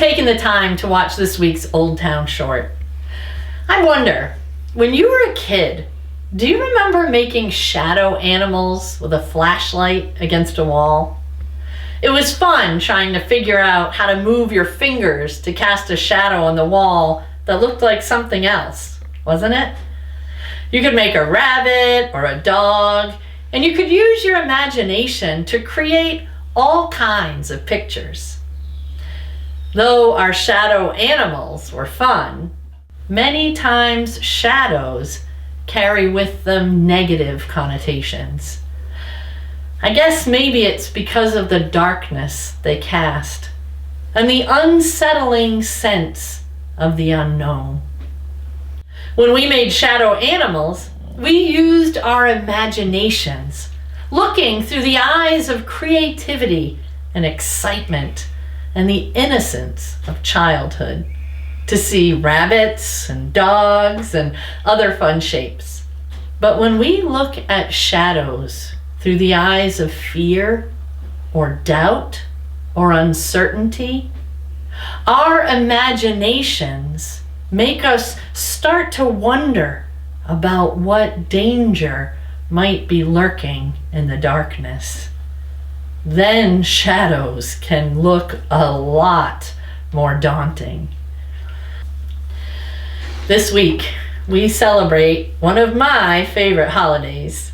taking the time to watch this week's Oldtown short. I wonder, when you were a kid, do you remember making shadow animals with a flashlight against a wall? It was fun trying to figure out how to move your fingers to cast a shadow on the wall that looked like something else, wasn't it? You could make a rabbit or a dog, and you could use your imagination to create all kinds of pictures. Though our shadow animals were fun, many times shadows carry with them negative connotations. I guess maybe it's because of the darkness they cast and the unsettling sense of the unknown. When we made shadow animals, we used our imaginations, looking through the eyes of creativity and excitement and the innocence of childhood, to see rabbits and dogs and other fun shapes. But when we look at shadows through the eyes of fear or doubt or uncertainty, our imaginations make us start to wonder about what danger might be lurking in the darkness. Then shadows can look a lot more daunting. This week, we celebrate one of my favorite holidays.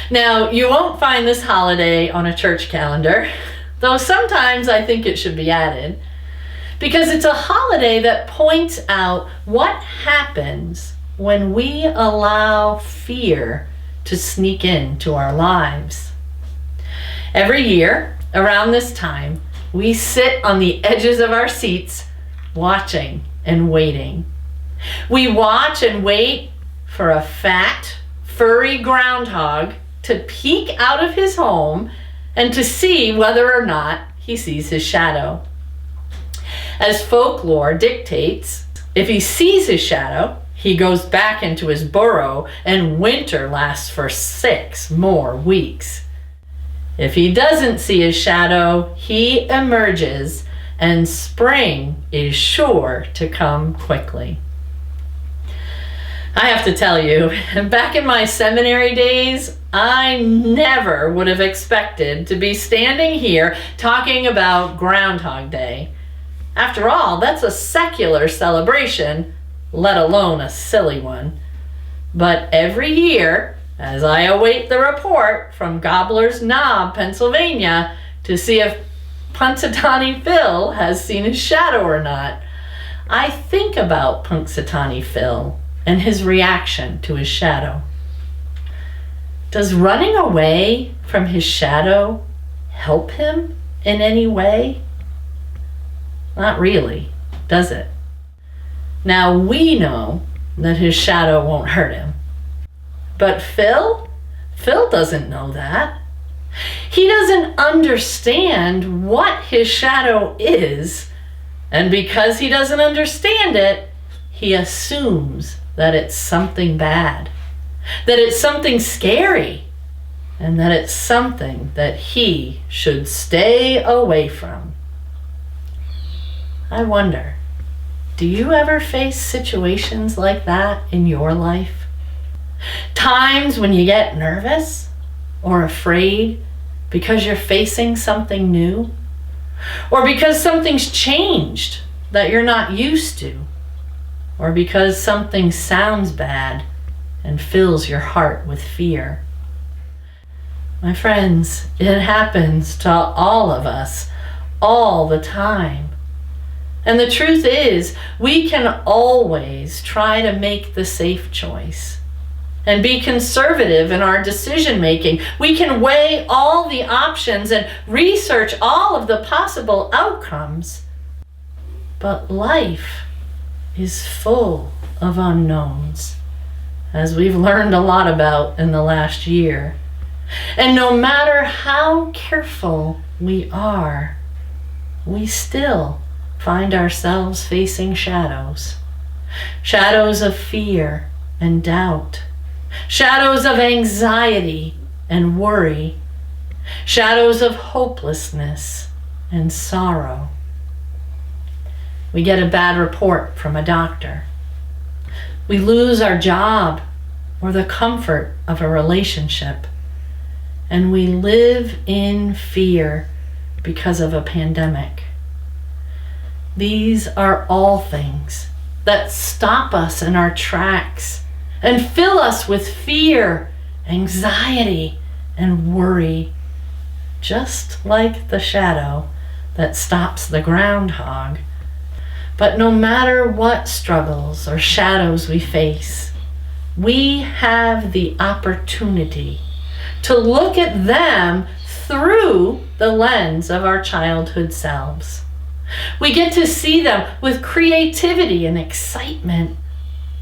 Now, you won't find this holiday on a church calendar, though sometimes I think it should be added, because it's a holiday that points out what happens when we allow fear to sneak into our lives. Every year, around this time, we sit on the edges of our seats, watching and waiting. We watch and wait for a fat, furry groundhog to peek out of his home and to see whether or not he sees his shadow. As folklore dictates, if he sees his shadow, he goes back into his burrow and winter lasts for 6 more weeks. If he doesn't see his shadow, he emerges and spring is sure to come quickly. I have to tell you, back in my seminary days, I never would have expected to be standing here talking about Groundhog Day. After all, that's a secular celebration, let alone a silly one. But every year, as I await the report from Gobbler's Knob, Pennsylvania, to see if Punxsutawney Phil has seen his shadow or not, I think about Punxsutawney Phil and his reaction to his shadow. Does running away from his shadow help him in any way? Not really, does it? Now we know that his shadow won't hurt him. But Phil doesn't know that. He doesn't understand what his shadow is, and because he doesn't understand it, he assumes that it's something bad, that it's something scary, and that it's something that he should stay away from. I wonder, do you ever face situations like that in your life? Times when you get nervous or afraid because you're facing something new, or because something's changed that you're not used to, or because something sounds bad and fills your heart with fear. My friends, it happens to all of us all the time. And the truth is, we can always try to make the safe choice and be conservative in our decision making. We can weigh all the options and research all of the possible outcomes. But life is full of unknowns, as we've learned a lot about in the last year. And no matter how careful we are, we still find ourselves facing shadows. Shadows of fear and doubt. Shadows of anxiety and worry. Shadows of hopelessness and sorrow. We get a bad report from a doctor. We lose our job or the comfort of a relationship. And we live in fear because of a pandemic. These are all things that stop us in our tracks and fill us with fear, anxiety, and worry, just like the shadow that stops the groundhog. But no matter what struggles or shadows we face, we have the opportunity to look at them through the lens of our childhood selves. We get to see them with creativity and excitement,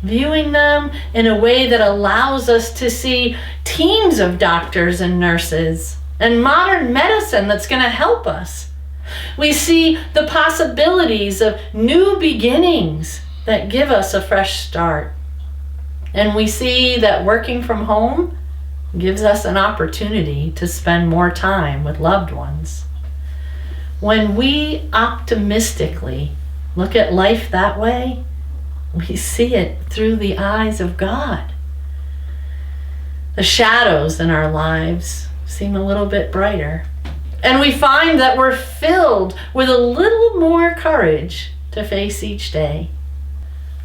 viewing them in a way that allows us to see teams of doctors and nurses and modern medicine that's going to help us. We see the possibilities of new beginnings that give us a fresh start. And we see that working from home gives us an opportunity to spend more time with loved ones. When we optimistically look at life that way, we see it through the eyes of God. The shadows in our lives seem a little bit brighter, and we find that we're filled with a little more courage to face each day,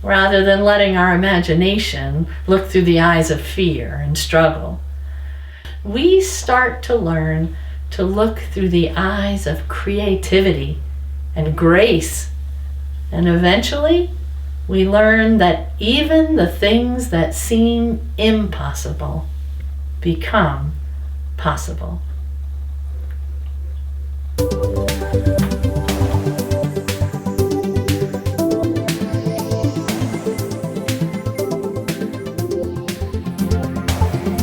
rather than letting our imagination look through the eyes of fear and struggle. We start to learn to look through the eyes of creativity and grace. And eventually, we learn that even the things that seem impossible become possible.